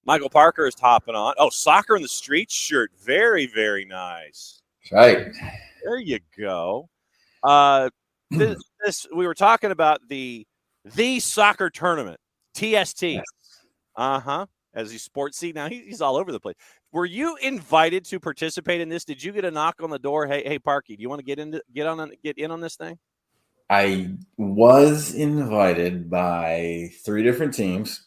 Michael Parkhurst hopping on. Oh, Soccer in the Streets shirt. Very, very nice. Right. There you go. This we were talking about the soccer tournament, TST. Yes. As he's sports see now, he's all over the place. Were you invited to participate in this? Did you get a knock on the door? Hey, Parky, do you want to get in on this thing? I was invited by 3 different teams,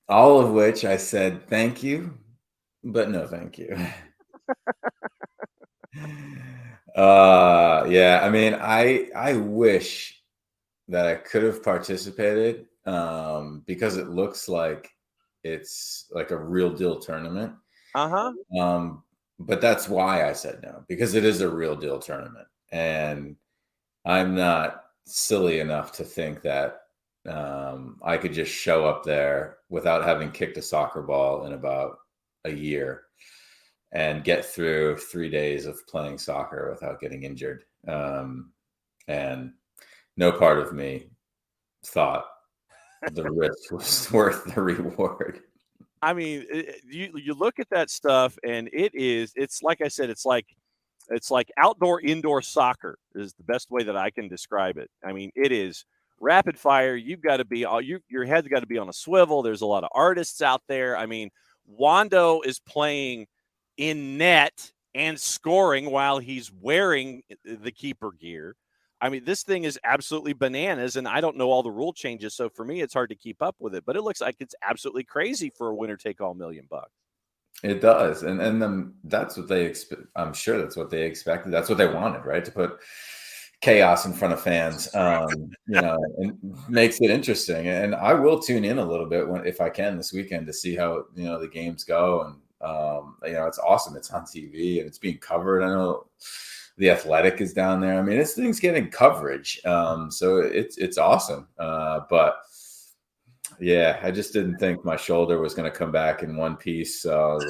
all of which I said thank you, but no thank you. Yeah, I mean, I wish that I could have participated because it looks like it's like a real deal tournament. But that's why I said no, because it is a real deal tournament. And I'm not silly enough to think that I could just show up there without having kicked a soccer ball in about a year and get through 3 days of playing soccer without getting injured. And no part of me thought the risk was worth the reward. I mean, you look at that stuff, and it's like I said, it's like outdoor indoor soccer is the best way that I can describe it. I mean, it is rapid fire. You've got to be your head's got to be on a swivel. There's a lot of artists out there. I mean, Wando is playing in net and scoring while he's wearing the keeper gear. I mean, this thing is absolutely bananas, and I don't know all the rule changes, so for me, it's hard to keep up with it. But it looks like it's absolutely crazy for a winner-take-all $1 million. It does, and then that's what they expect. I'm sure that's what they expected. That's what they wanted, right? To put chaos in front of fans, and makes it interesting. And I will tune in a little bit if I can this weekend to see how the games go. And it's awesome. It's on TV and it's being covered. I know The Athletic is down there. I mean, this thing's getting coverage, so it's awesome. But yeah, I just didn't think my shoulder was going to come back in one piece. So I was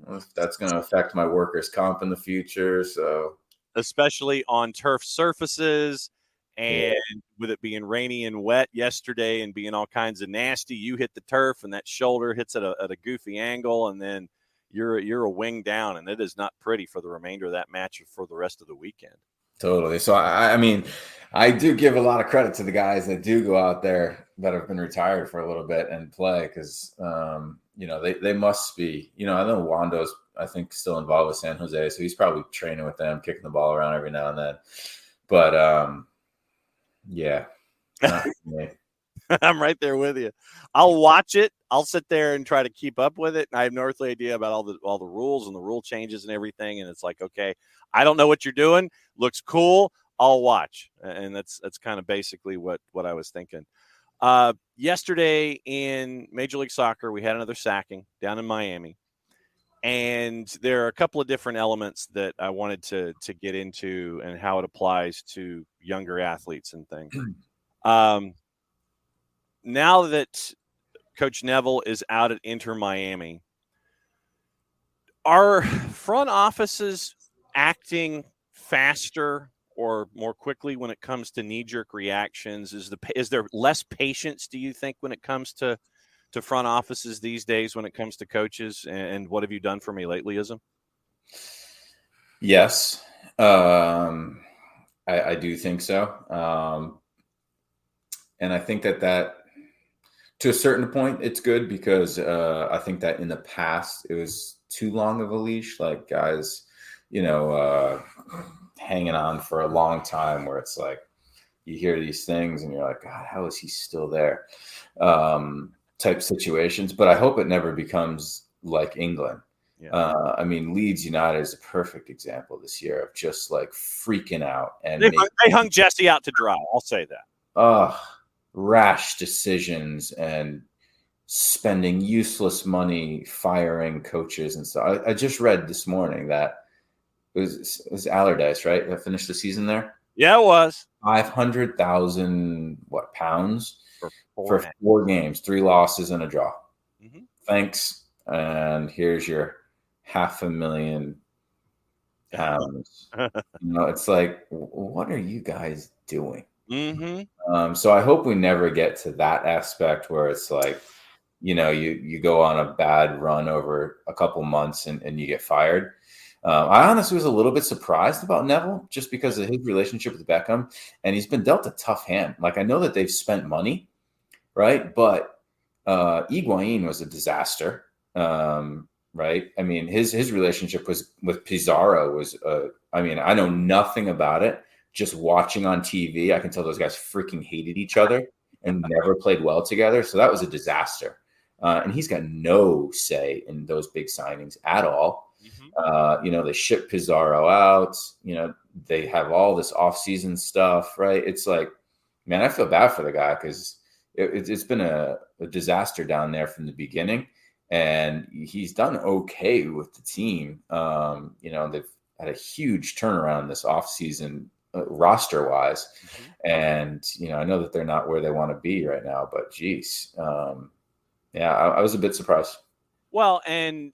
like, that's going to affect my workers' comp in the future. So, especially on turf surfaces, and with it being rainy and wet yesterday and being all kinds of nasty, you hit the turf and that shoulder hits at a goofy angle, and then you're a wing down, and it is not pretty for the remainder of that match or for the rest of the weekend. Totally. So, I mean, I do give a lot of credit to the guys that do go out there that have been retired for a little bit and play because, they must be, I know Wando's, I think, still involved with San Jose, so he's probably training with them, kicking the ball around every now and then. But, yeah, not for me. I'm right there with you. I'll watch it. I'll sit there and try to keep up with it. And I have no earthly idea about all the rules and the rule changes and everything. And it's like, okay, I don't know what you're doing. Looks cool. I'll watch. And that's kind of basically what I was thinking. Yesterday in Major League Soccer, we had another sacking down in Miami. And there are a couple of different elements that I wanted to get into and how it applies to younger athletes and things. Now that Coach Neville is out at Inter Miami, are front offices acting faster or more quickly when it comes to knee-jerk reactions? Is there less patience, do you think, when it comes to front offices these days when it comes to coaches? And what have you done for me lately, Ism? Yes, I do think so. And I think that to a certain point, it's good because I think that in the past it was too long of a leash, like guys, hanging on for a long time where it's like you hear these things and you're like, God, how is he still there? Type situations. But I hope it never becomes like England. Yeah. I mean, Leeds United is a perfect example this year of just like freaking out. And they hung Jesse out to dry. I'll say that. Rash decisions and spending useless money, firing coaches and stuff. I just read this morning that it was Allardyce, right? That finished the season there. Yeah, it was £500,000 pounds for 4 games, 3 losses and a draw. Mm-hmm. Thanks, and here's your £500,000 pounds. It's like, what are you guys doing? Mm-hmm. So I hope we never get to that aspect where it's like, you go on a bad run over a couple months and you get fired. I honestly was a little bit surprised about Neville just because of his relationship with Beckham, and he's been dealt a tough hand. Like, I know that they've spent money, right? But Higuain was a disaster, right? I mean, his relationship with Pizarro was. I mean, I know nothing about it. Just watching on TV, I can tell those guys freaking hated each other and never played well together. So that was a disaster. And he's got no say in those big signings at all. They ship Pizarro out. They have all this off-season stuff, right? It's like, man, I feel bad for the guy because it's been a disaster down there from the beginning, and he's done okay with the team. They've had a huge turnaround this offseason roster wise. And, I know that they're not where they want to be right now, but geez. I was a bit surprised. Well, and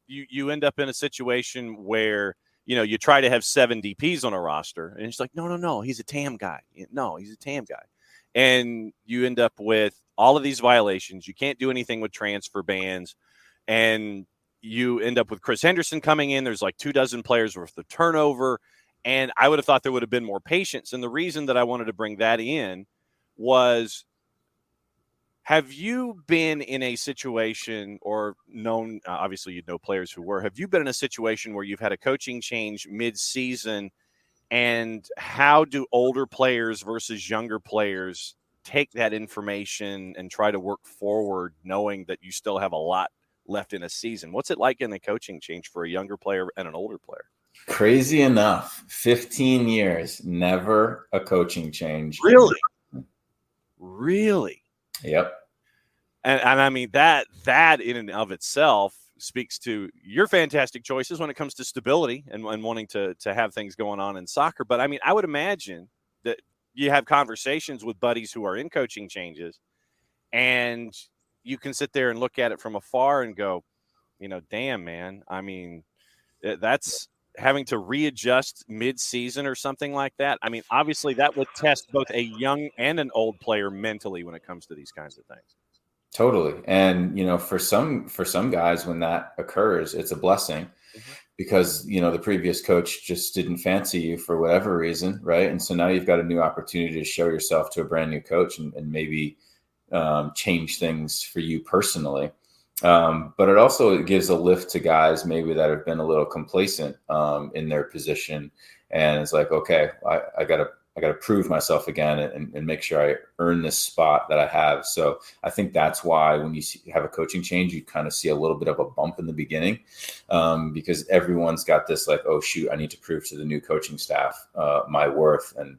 you end up in a situation where, you try to have 7 DPs on a roster, and it's like, no, he's a TAM guy. No, he's a TAM guy. And you end up with all of these violations. You can't do anything with transfer bans. And you end up with Chris Henderson coming in. There's like 24 players worth of turnover. And I would have thought there would have been more patience. And the reason that I wanted to bring that in was, have you been in a situation or known, obviously you know players who were, have you been in a situation where you've had a coaching change mid-season, and how do older players versus younger players take that information and try to work forward knowing that you still have a lot left in a season? What's it like in a coaching change for a younger player and an older player? Crazy enough, 15 years, never a coaching change. Really? Yep. And I mean, that in and of itself speaks to your fantastic choices when it comes to stability and wanting to have things going on in soccer. But I mean, I would imagine that you have conversations with buddies who are in coaching changes, and you can sit there and look at it from afar and go, damn, man. I mean, that's having to readjust mid-season or something like that. I mean, obviously that would test both a young and an old player mentally when it comes to these kinds of things. Totally. And, for some guys, when that occurs, it's a blessing because, the previous coach just didn't fancy you for whatever reason. Right. And so now you've got a new opportunity to show yourself to a brand new coach and maybe change things for you personally. But it also gives a lift to guys maybe that have been a little complacent in their position. And it's like, okay, I gotta prove myself again and make sure I earn this spot that I have. So I think that's why when you have a coaching change, you kind of see a little bit of a bump in the beginning because everyone's got this like, oh shoot, I need to prove to the new coaching staff my worth. And,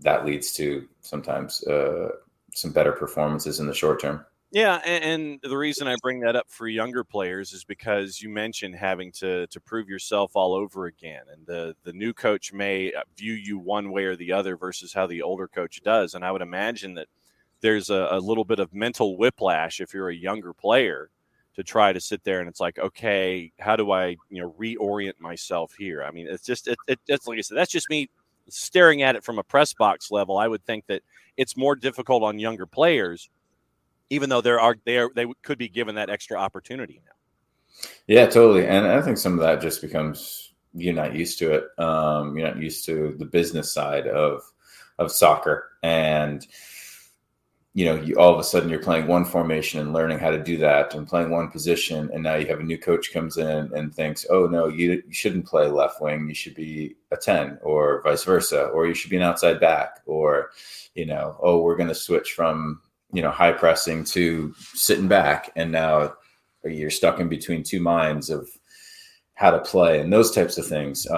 that leads to sometimes some better performances in the short term. Yeah, and the reason I bring that up for younger players is because you mentioned having to prove yourself all over again, and the new coach may view you one way or the other versus how the older coach does. And I would imagine that there's a little bit of mental whiplash if you're a younger player to try to sit there and it's like, okay, how do I reorient myself here? I mean, it's just it's like I said, that's just me staring at it from a press box level. I would think that it's more difficult on younger players, even though they could be given that extra opportunity now. Yeah, totally. And I think some of that just becomes you're not used to it. You're not used to the business side of soccer, and you all of a sudden you're playing one formation and learning how to do that and playing one position, and now you have a new coach comes in and thinks, oh no, you shouldn't play left wing, you should be a 10, or vice versa, or you should be an outside back, or oh, we're going to switch from high pressing to sitting back, and now you're stuck in between two minds of how to play and those types of things.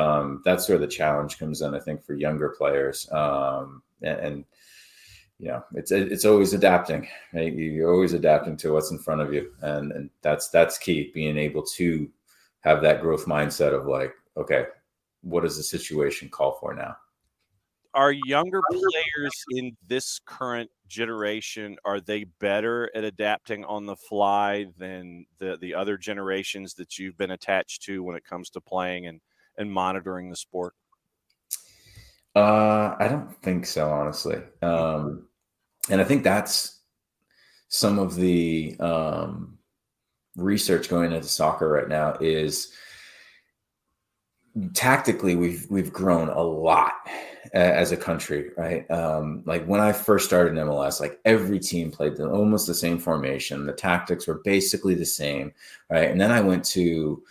That's where the challenge comes in, I think, for younger players. And it's always adapting, right? You're always adapting to what's in front of you. And that's key, being able to have that growth mindset of like, okay, what does the situation call for now? Are younger players in this current generation, are they better at adapting on the fly than the other generations that you've been attached to when it comes to playing and monitoring the sport? I don't think so, honestly. And I think that's some of the research going into soccer right now is tactically we've grown a lot as a country, right? Like when I first started in MLS, like every team played almost the same formation. The tactics were basically the same, right? And then I went to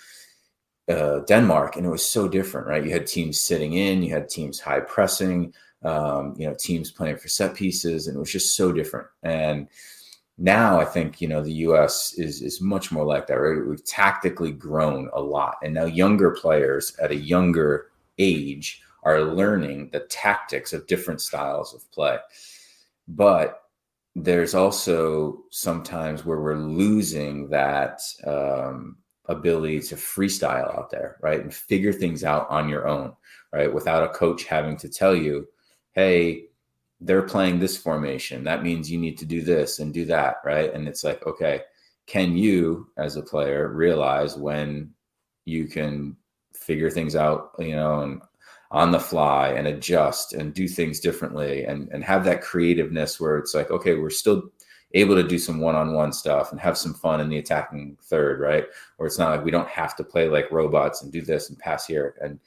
Denmark, and it was so different, right? You had teams sitting in, you had teams high pressing, teams playing for set pieces, and it was just so different. And now I think, the US is much more like that, right? We've tactically grown a lot. And now younger players at a younger age are learning the tactics of different styles of play. But there's also sometimes where we're losing that ability to freestyle out there, right? And figure things out on your own, right? Without a coach having to tell you, hey, they're playing this formation. That means you need to do this and do that, right? And it's like, okay, can you as a player realize when you can figure things out, and on the fly and adjust and do things differently and have that creativeness where it's like, okay, we're still able to do some one-on-one stuff and have some fun in the attacking third, right? Or it's not like we don't have to play like robots and do this and pass here and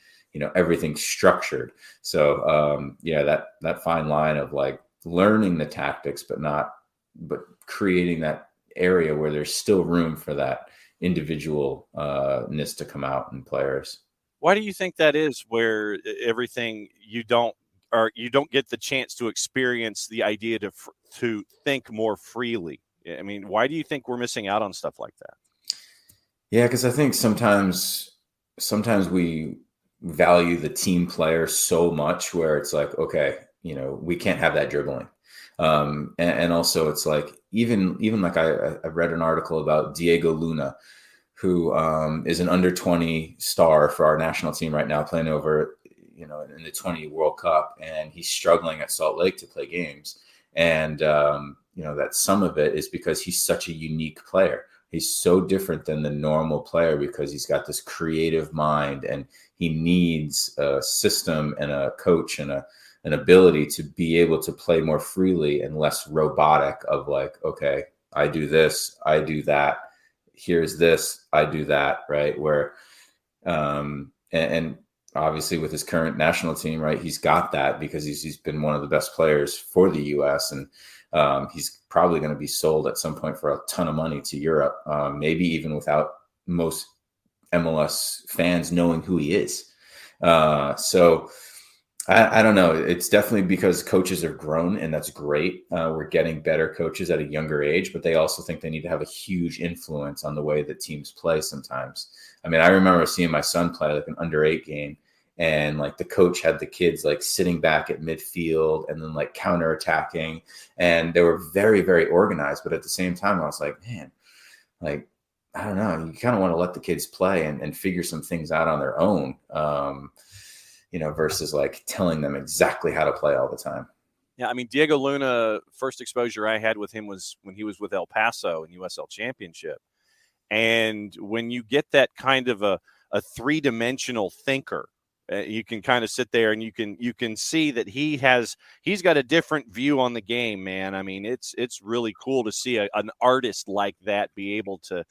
everything's structured. So that fine line of like learning the tactics but creating that area where there's still room for that individualness to come out in players. Why do you think that is, where everything you don't get the chance to experience the idea to think more freely? I mean, why do you think we're missing out on stuff like that? Yeah, because I think sometimes we value the team player so much where it's like, okay, we can't have that dribbling. And also it's like, even like I read an article about Diego Luna, who is an under 20 star for our national team right now, playing over, in the 20 World Cup, and he's struggling at Salt Lake to play games. And, that some of it is because he's such a unique player. He's so different than the normal player because he's got this creative mind, and he needs a system and a coach and an ability to be able to play more freely and less robotic of like, okay, I do this, I do that. Here's this, I do that, right? Where, and obviously with his current national team, right, he's got that because he's been one of the best players for the U.S. and he's probably going to be sold at some point for a ton of money to Europe, maybe even without most MLS fans knowing who he is. So I don't know. It's definitely because coaches have grown, and that's great. We're getting better coaches at a younger age, but they also think they need to have a huge influence on the way that teams play sometimes. I mean, I remember seeing my son play like an under-8 game, and like the coach had the kids like sitting back at midfield and then like counterattacking, and they were very, very organized. But at the same time, I was like, man, like, I don't know. You kind of want to let the kids play and figure some things out on their own. Versus like telling them exactly how to play all the time. Yeah, I mean, Diego Luna, first exposure I had with him was when he was with El Paso in USL Championship. And when you get that kind of a three-dimensional thinker, you can kind of sit there and you can see that he's got a different view on the game, man. I mean, it's really cool to see an artist like that be able to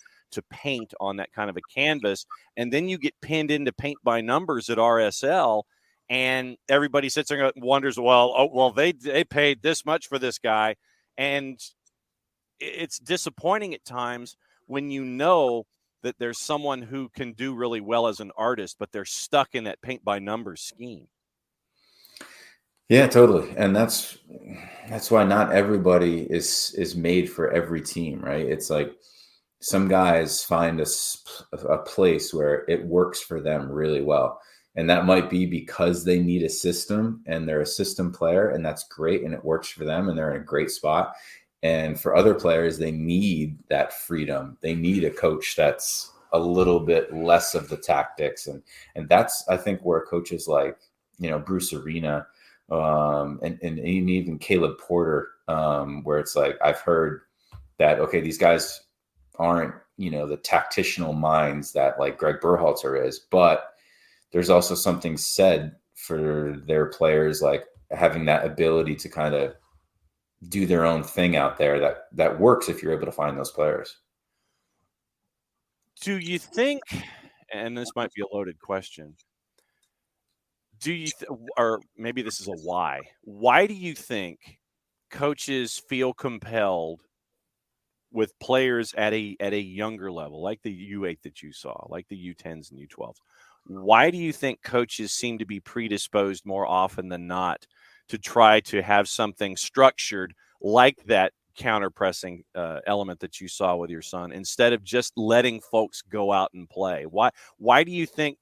paint on that kind of a canvas. And then you get pinned into paint by numbers at RSL, and everybody sits there and wonders, well, they paid this much for this guy. And it's disappointing at times when you know that there's someone who can do really well as an artist, but they're stuck in that paint by numbers scheme. Yeah, totally. And that's why not everybody is made for every team, right? It's like some guys find a place where it works for them really well. And that might be because they need a system and they're a system player, and that's great. And it works for them and they're in a great spot. And for other players, they need that freedom. They need a coach that's a little bit less of the tactics. And that's, I think, where coaches like, Bruce Arena, and even Caleb Porter, where it's like, I've heard that, okay, these guys aren't, the tactitional minds that like Greg Berhalter is, but there's also something said for their players, like having that ability to kind of do their own thing out there that works if you're able to find those players. Do you think, and this might be a loaded question, do you or maybe this is a why do you think coaches feel compelled with players at a younger level, like the U8 that you saw, like the U10s and U12s? Why do you think coaches seem to be predisposed more often than not to try to have something structured like that counter pressing element that you saw with your son, instead of just letting folks go out and play? Why do you think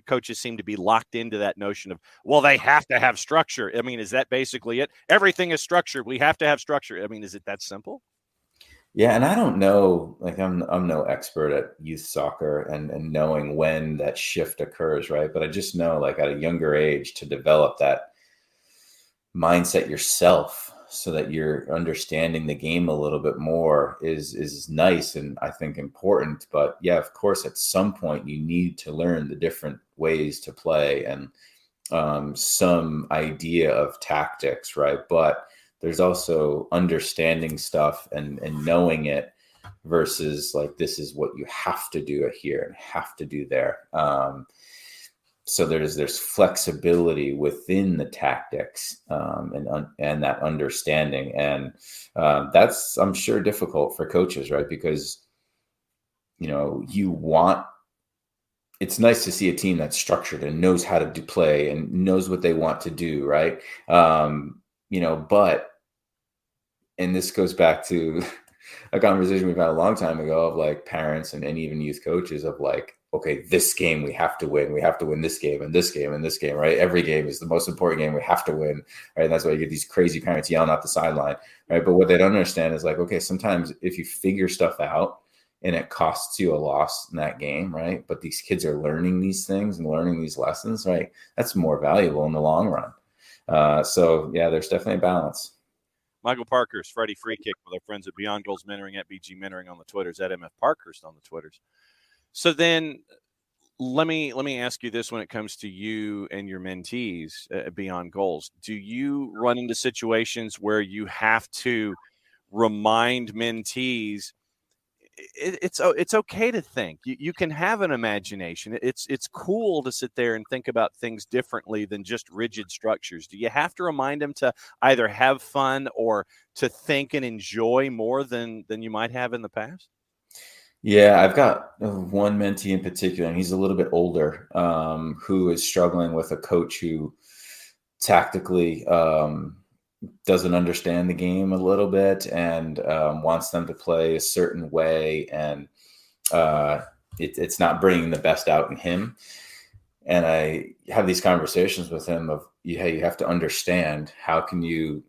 coaches seem to be locked into that notion of, well, they have to have structure? I mean, is that basically it? Everything is structured. We have to have structure. I mean, is it that simple? Yeah, and I don't know, like I'm no expert at youth soccer and knowing when that shift occurs, right? But I just know, like, at a younger age to develop that mindset yourself so that you're understanding the game a little bit more is nice and I think important. But yeah, of course, at some point you need to learn the different ways to play and some idea of tactics, right? But there's also understanding stuff and knowing it versus like, this is what you have to do here and have to do there. So there's flexibility within the tactics and that understanding, and that's, I'm sure, difficult for coaches, right? Because it's nice to see a team that's structured and knows how to play and knows what they want to do, right? But, and this goes back to a conversation we've had a long time ago of like parents and even youth coaches of like, okay, this game we have to win. We have to win this game and this game and this game, right? Every game is the most important game. We have to win, right? And that's why you get these crazy parents yelling out the sideline, right? But what they don't understand is like, okay, sometimes if you figure stuff out and it costs you a loss in that game, right? But these kids are learning these things and learning these lessons, right? That's more valuable in the long run. So yeah, there's definitely a balance. Michael Parkhurst, Freddie Free Kick, with our friends at Beyond Goals Mentoring, at BG Mentoring on the Twitters, at MF Parkhurst on the Twitters. So then let me ask you this: when it comes to you and your mentees at Beyond Goals, do you run into situations where you have to remind mentees it's okay to think? You can have an imagination. It's cool to sit there and think about things differently than just rigid structures. Do you have to remind them to either have fun or to think and enjoy more than you might have in the past? Yeah, I've got one mentee in particular, and he's a little bit older, who is struggling with a coach who tactically doesn't understand the game a little bit and wants them to play a certain way, and it's not bringing the best out in him. And I have these conversations with him of, hey, you have to understand, how can you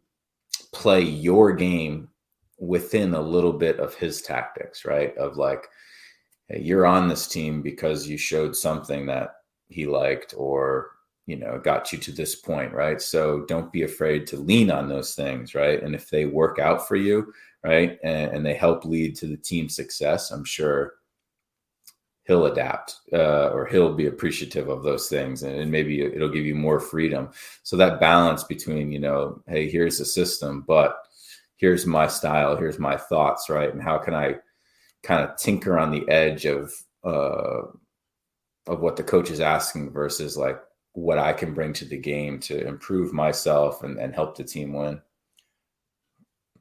play your game within a little bit of his tactics, right? Of like, hey, you're on this team because you showed something that he liked or got you to this point, right? So don't be afraid to lean on those things, right? And if they work out for you, right, and they help lead to the team's success, I'm sure he'll adapt or he'll be appreciative of those things, and maybe it'll give you more freedom. So that balance between, hey, here's a system, but here's my style, here's my thoughts, right? And how can I kind of tinker on the edge of what the coach is asking versus like what I can bring to the game to improve myself and help the team win.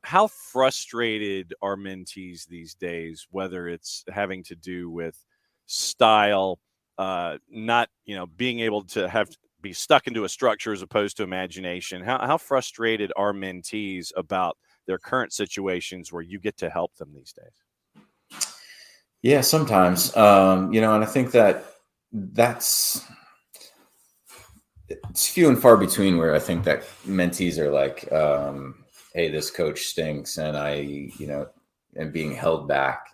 How frustrated are mentees these days, whether it's having to do with style, not, being able to be stuck into a structure as opposed to imagination? How frustrated are mentees about their current situations where you get to help them these days? Yeah, sometimes, and I think that's it's few and far between where I think that mentees are like, hey, this coach stinks and I am being held back,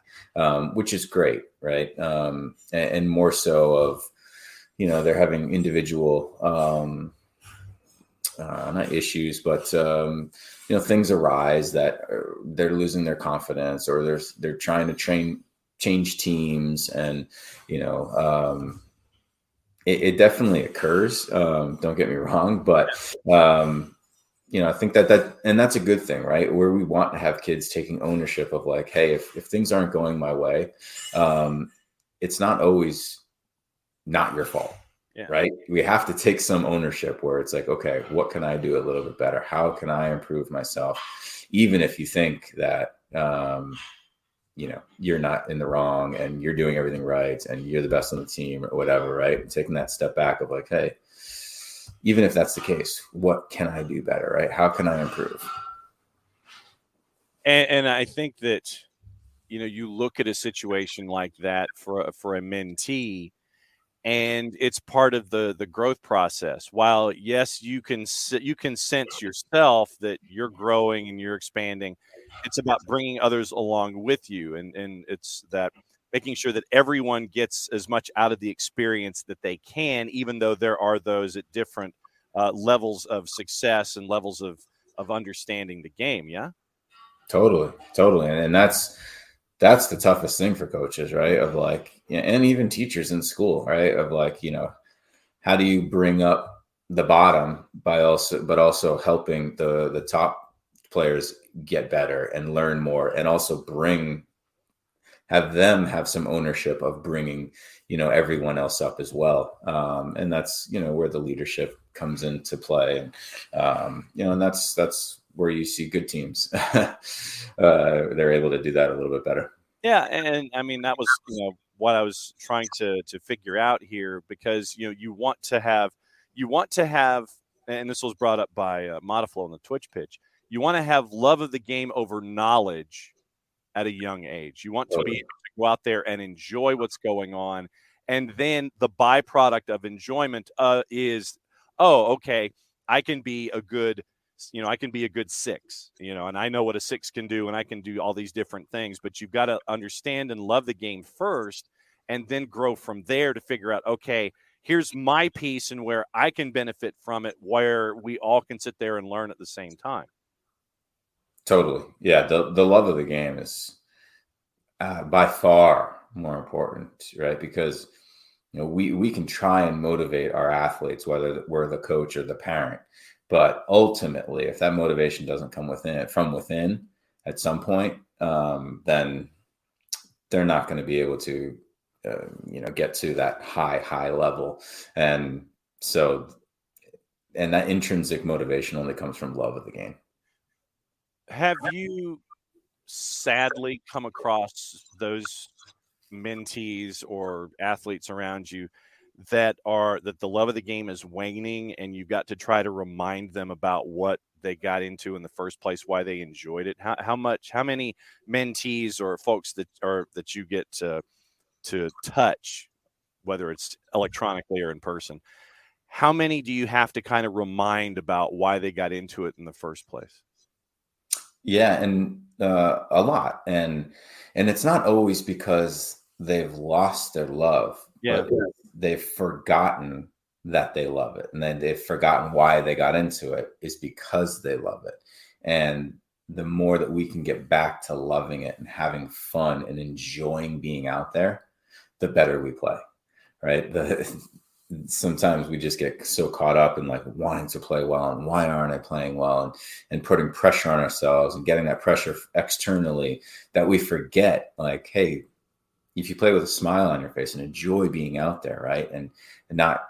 which is great, right? And more so of, they're having individual, not issues, but, things arise that they're losing their confidence, or they're trying to change teams and, It definitely occurs. Don't get me wrong, but I think and that's a good thing, right? Where we want to have kids taking ownership of like, hey, if things aren't going my way, um, it's not always not your fault, Yeah. right? We have to take some ownership where it's like, okay, what can I do a little bit better? How can I improve myself? Even if you think that, you're not in the wrong and you're doing everything right and you're the best on the team or whatever, right? And taking that step back of like, hey, even if that's the case, what can I do better, right? How can I improve? And I think that, you look at a situation like that for a mentee, and it's part of the growth process. While yes, you can sense yourself that you're growing and you're expanding, it's about bringing others along with you, and it's that making sure that everyone gets as much out of the experience that they can, even though there are those at different levels of success and levels of understanding the game. Yeah. Totally. And that's the toughest thing for coaches, right? Of like, and even teachers in school, right? Of like, how do you bring up the bottom but also helping the top players get better and learn more, and also have them have some ownership of bringing, everyone else up as well. And that's, where the leadership comes into play. And that's where you see good teams. They're able to do that a little bit better. Yeah, and I mean that was what I was trying to figure out here, because you want to have, and this was brought up by Modiflow on the Twitch pitch. You want to have love of the game over knowledge at a young age. You want to be able Totally. to go out there and enjoy what's going on, and then the byproduct of enjoyment is, oh, okay, I can be a good I can be a good six, and I know what a six can do, and I can do all these different things. But you've got to understand and love the game first, and then grow from there to figure out, okay, here's my piece and where I can benefit from it, where we all can sit there and learn at the same time. Totally. Yeah. The love of the game is by far more important, right? Because we can try and motivate our athletes, whether we're the coach or the parent, but ultimately, if that motivation doesn't come from within at some point, then they're not going to be able to, get to that high level. And so, and that intrinsic motivation only comes from love of the game. Have you sadly come across those mentees or athletes around you that the love of the game is waning, and you've got to try to remind them about what they got into in the first place, why they enjoyed it? How many mentees or folks that you get to touch, whether it's electronically or in person, how many do you have to kind of remind about why they got into it in the first place? Yeah, and a lot, and it's not always because they've lost their love, Yeah. but they've forgotten that they love it, and then they've forgotten why they got into it is because they love it. And the more that we can get back to loving it and having fun and enjoying being out there, the better we play, right? Sometimes we just get so caught up in like wanting to play well and why aren't I playing well, and putting pressure on ourselves and getting that pressure externally, that we forget like, hey, if you play with a smile on your face and enjoy being out there, right, and not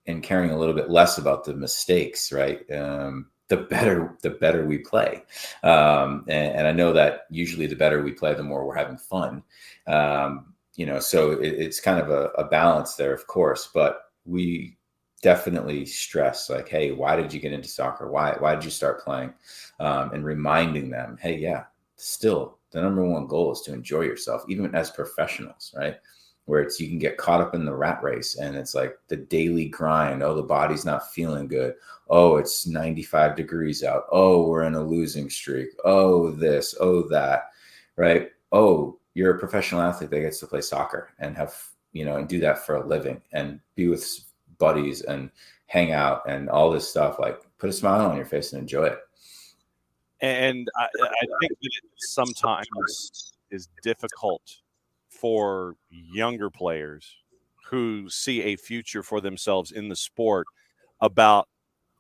and caring a little bit less about the mistakes, right, the better we play. And I know that usually the better we play, the more we're having fun. So it's kind of a balance there, of course, but we definitely stress like, hey, why did you get into soccer? Why did you start playing? And reminding them, hey, yeah, still the number one goal is to enjoy yourself, even as professionals, right? Where it's, you can get caught up in the rat race and it's like the daily grind. Oh, the body's not feeling good. Oh, it's 95 degrees out. Oh, we're in a losing streak. Oh, this, oh, that, right? Oh, you're a professional athlete that gets to play soccer and have, and do that for a living and be with buddies and hang out and all this stuff. Like, put a smile on your face and enjoy it. And I think that it sometimes is difficult for younger players who see a future for themselves in the sport about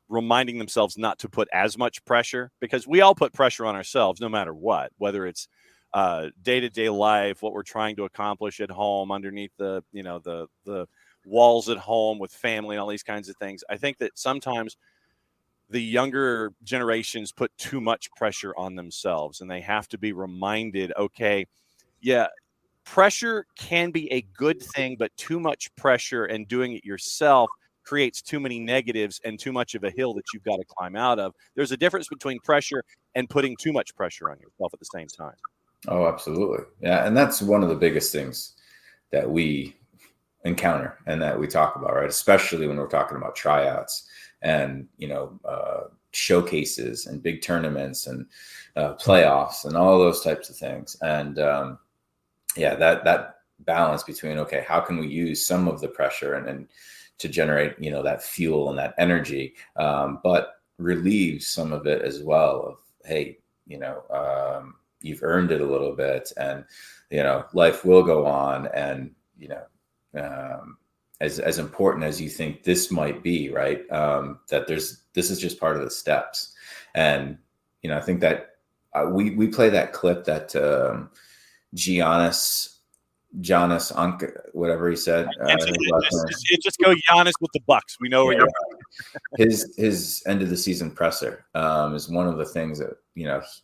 reminding themselves not to put as much pressure, because we all put pressure on ourselves no matter what, whether it's day-to-day life, what we're trying to accomplish at home, underneath the walls at home with family and all these kinds of things. I think that sometimes the younger generations put too much pressure on themselves, and they have to be reminded, okay, yeah, pressure can be a good thing, but too much pressure and doing it yourself creates too many negatives and too much of a hill that you've got to climb out of. There's a difference between pressure and putting too much pressure on yourself at the same time. Oh, absolutely. Yeah. And that's one of the biggest things that we encounter and that we talk about, right? Especially when we're talking about tryouts and, showcases and big tournaments and playoffs and all those types of things. And that balance between, okay, how can we use some of the pressure and to generate, that fuel and that energy, but relieve some of it as well of, hey, you've earned it a little bit, and, life will go on. And, as important as you think this might be, right. That this is just part of the steps. And, I think that we play that clip that Giannis Anka, whatever he said. Just go Giannis with the Bucks. We know where you're. His end of the season presser is one of the things that,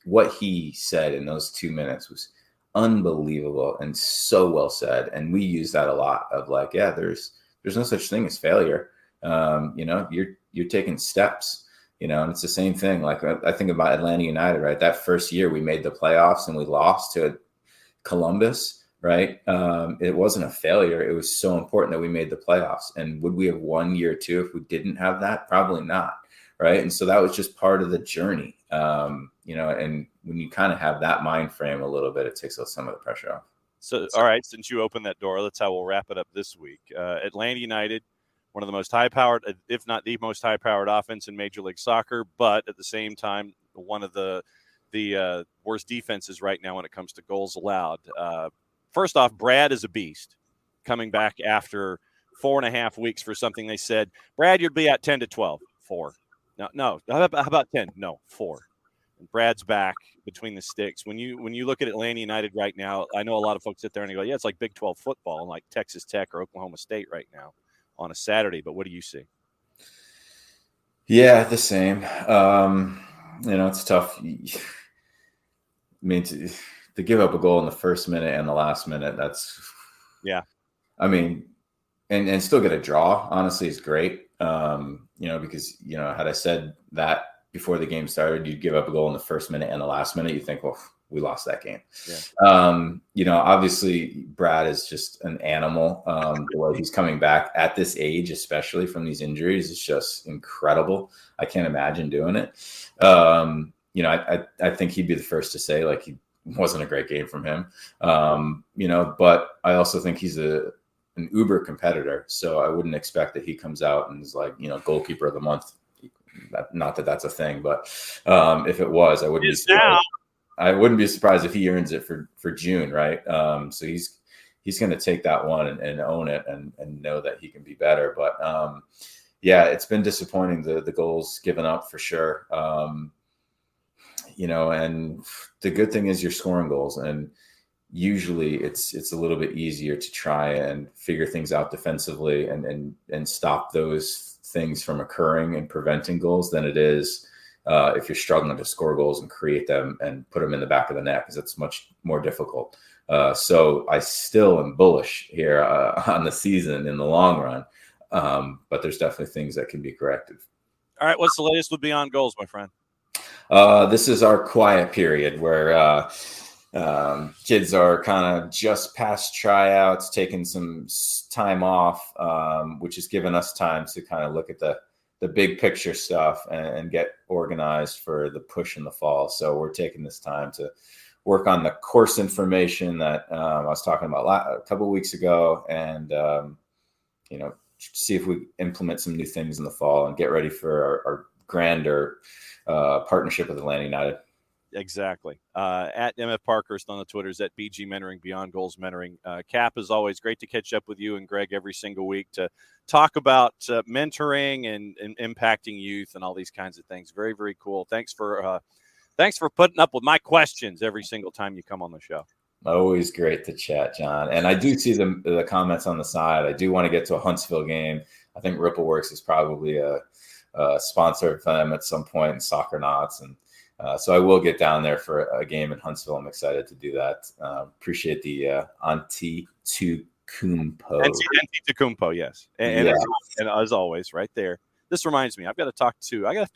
what he said in those 2 minutes was unbelievable and so well said. And we use that a lot of like, yeah, there's no such thing as failure. You're taking steps, and it's the same thing. Like I think about Atlanta United, right? That first year we made the playoffs and we lost to Columbus, right? It wasn't a failure. It was so important that we made the playoffs. And would we have won year 2 if we didn't have that? Probably not, right? And so that was just part of the journey, and when you kind of have that mind frame a little bit, it takes some of the pressure off. So, all right, since you opened that door, that's how we'll wrap it up this week. Atlanta United, one of the most high-powered, if not the most high-powered offense in Major League Soccer, but at the same time, one of the worst defenses right now when it comes to goals allowed. First off, Brad is a beast, coming back after 4.5 weeks for something they said, Brad, you'd be at 10 to 12. 4. No. How about 10? No, 4. And Brad's back between the sticks. When you look at Atlanta United right now, I know a lot of folks sit there and they go, yeah, it's like Big 12 football, like Texas Tech or Oklahoma State right now on a Saturday. But what do you see? Yeah, the same. It's tough. I mean, to give up a goal in the first minute and the last minute, that's, yeah. I mean, and still get a draw, honestly, is great. Because, had I said that before the game started, you'd give up a goal in the first minute and the last minute, you think, well, we lost that game. Yeah. Obviously Brad is just an animal. The way he's coming back at this age, especially from these injuries, is just incredible. I can't imagine doing it. I think he'd be the first to say, like, he wasn't a great game from him. But I also think he's an uber competitor. So I wouldn't expect that he comes out and is like, goalkeeper of the month. Not that that's a thing, but if it was, I wouldn't be surprised. I wouldn't be surprised if he earns it for June, right? So he's going to take that one and own it and know that he can be better. But it's been disappointing, the goals given up for sure. And the good thing is you're scoring goals, and usually it's a little bit easier to try and figure things out defensively and stop those things from occurring and preventing goals than it is if you're struggling to score goals and create them and put them in the back of the net, because it's much more difficult. So I still am bullish here on the season in the long run, but there's definitely things that can be corrected. All right, what's the latest with Beyond Goals, my friend? This is our quiet period where kids are kind of just past tryouts, taking some time off, which has given us time to kind of look at the big picture stuff and get organized for the push in the fall. So we're taking this time to work on the course information that I was talking about a couple of weeks ago, and see if we implement some new things in the fall and get ready for our grander partnership with Atlanta United. Exactly. At MF Parkhurst on the Twitters, at BG Mentoring, Beyond Goals Mentoring. Cap, as always, great to catch up with you and Greg every single week to talk about mentoring and impacting youth and all these kinds of things. Very, very cool. Thanks for putting up with my questions every single time you come on the show. Always great to chat, John. And I do see the comments on the side. I do want to get to a Huntsville game. I think Rippleworks is probably a sponsor of them at some point in Soccer Knots. And so I will get down there for a game in Huntsville. I'm excited to do that. Appreciate the Antetokounmpo. Antetokounmpo, yes. And as always, right there. This reminds me, I have to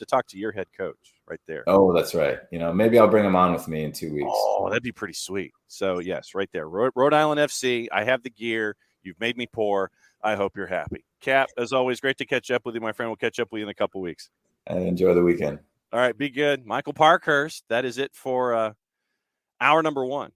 talk to your head coach right there. Oh, that's right. Maybe I'll bring him on with me in 2 weeks. Oh, that'd be pretty sweet. So yes, right there. Rhode Island FC. I have the gear. You've made me poor. I hope you're happy. Cap, as always, great to catch up with you, my friend. We'll catch up with you in a couple weeks. And enjoy the weekend. All right, be good. Michael Parkhurst, that is it for hour number 1.